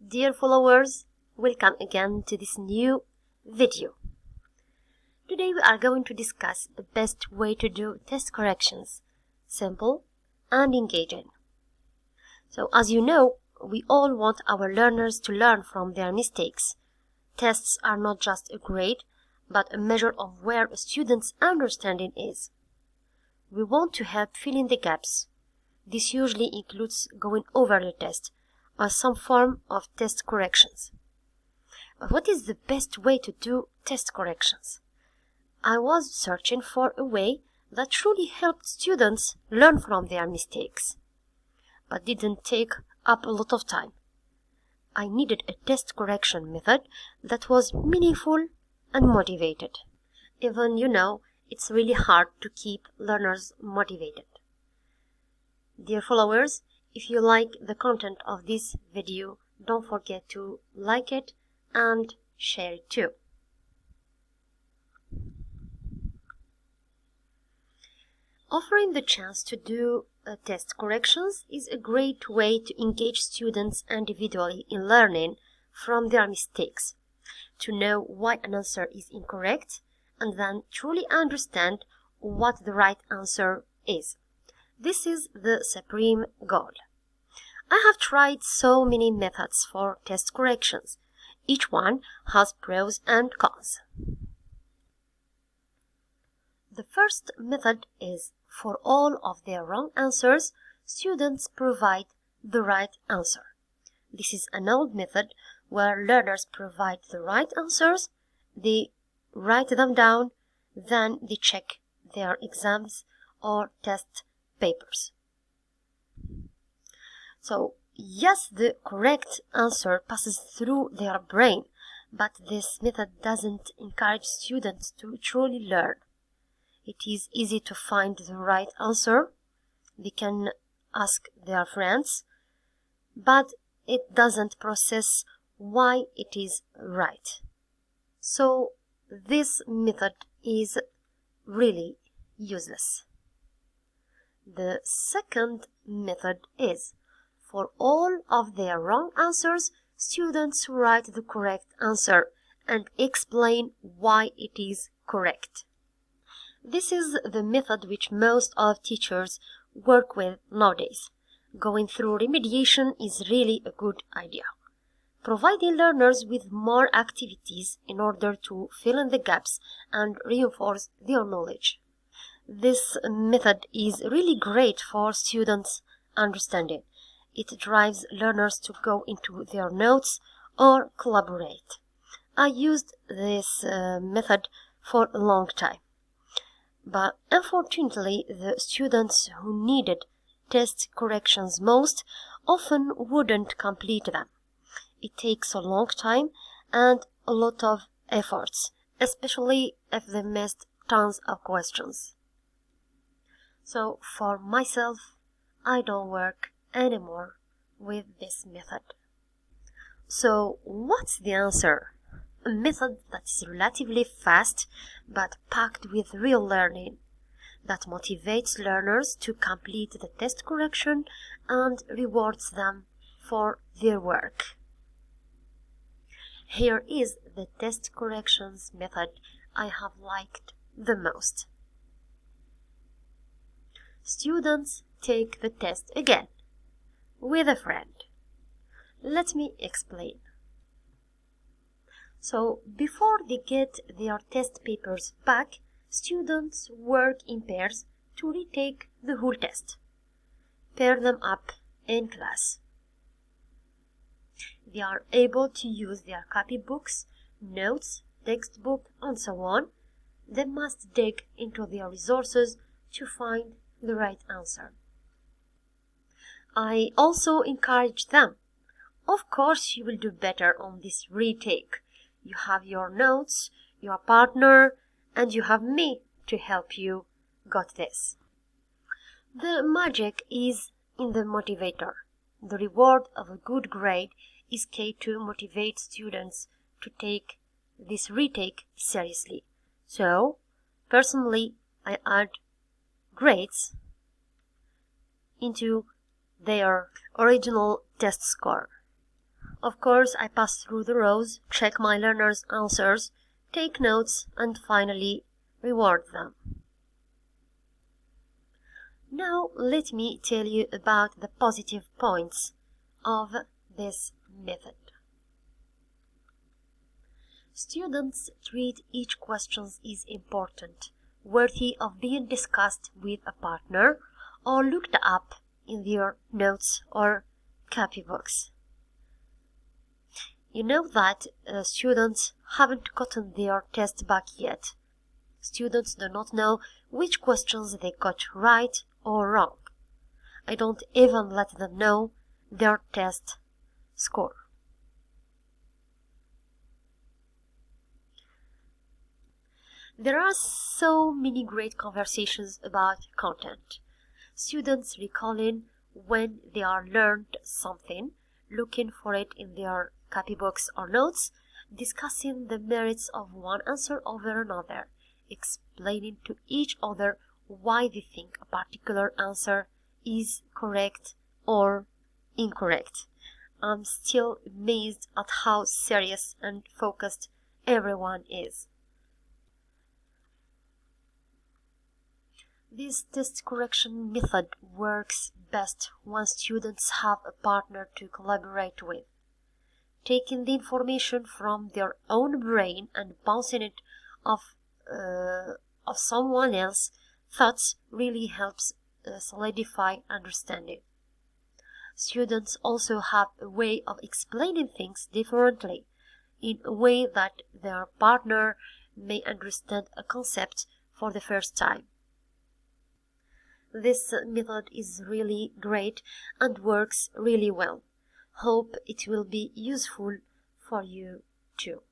Dear followers, welcome again to this new video. Today we are going to discuss the best way to do test corrections, simple and engaging. So as you know, we all want our learners to learn from their mistakes. Tests are not just a grade, but a measure of where a student's understanding is. We want to help fill in the gaps. This usually includes going over the test or some form of test corrections. But what is the best way to do test corrections? I was searching for a way that truly helped students learn from their mistakes, but didn't take up a lot of time. I needed a test correction method that was meaningful and motivated. Even, it's really hard to keep learners motivated. Dear followers, if you like the content of this video, don't forget to like it and share it too. Offering the chance to do test corrections is a great way to engage students individually in learning from their mistakes, to know why an answer is incorrect, and then truly understand what the right answer is. This is the supreme goal. I have tried so many methods for test corrections. Each one has pros and cons. The first method is for all of their wrong answers, students provide the right answer. This is an old method where learners provide the right answers, they write them down, then they check their exams or test papers. So, yes, the correct answer passes through their brain, but this method doesn't encourage students to truly learn. It is easy to find the right answer. They can ask their friends, but it doesn't process why it is right. So, this method is really useless. The second method is, for all of their wrong answers, students write the correct answer and explain why it is correct. This is the method which most of teachers work with nowadays. Going through remediation is really a good idea, providing learners with more activities in order to fill in the gaps and reinforce their knowledge. This method is really great for students' understanding. It drives learners to go into their notes or collaborate. I used this method for a long time. But unfortunately, the students who needed test corrections most often wouldn't complete them. It takes a long time and a lot of efforts, especially if they missed tons of questions. So for myself, I don't work anymore with this method. So what's the answer? A method that's relatively fast but packed with real learning, that motivates learners to complete the test correction and rewards them for their work. Here is the test corrections method I have liked the most. Students take the test again with a friend. Let me explain. So, before they get their test papers back, students work in pairs to retake the whole test. Pair them up in class. They are able to use their copybooks, notes, textbook, and so on. They must dig into their resources to find the right answer. I also encourage them. Of course you will do better on this retake. You have your notes, your partner, and you have me to help you. Got this. The magic is in the motivator. The reward of a good grade is key to motivate students to take this retake seriously. So, personally, I add grades into their original test score. Of course, I pass through the rows, check my learners' answers, take notes, and finally reward them. Now let me tell you about the positive points of this method. Students treat each question as important, worthy of being discussed with a partner or looked up in their notes or copybooks. You know that students haven't gotten their test back yet. Students do not know which questions they got right or wrong. I don't even let them know their test score. There are so many great conversations about content. Students recalling when they are learned something, looking for it in their copybooks or notes, discussing the merits of one answer over another, explaining to each other why they think a particular answer is correct or incorrect. I'm still amazed at how serious and focused everyone is. This test correction method works best when students have a partner to collaborate with. Taking the information from their own brain and bouncing it off someone else's thoughts really helps solidify understanding. Students also have a way of explaining things differently, in a way that their partner may understand a concept for the first time. This method is really great and works really well. Hope it will be useful for you too.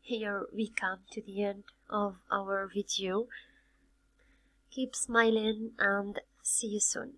Here we come to the end of our video. Keep smiling and see you soon.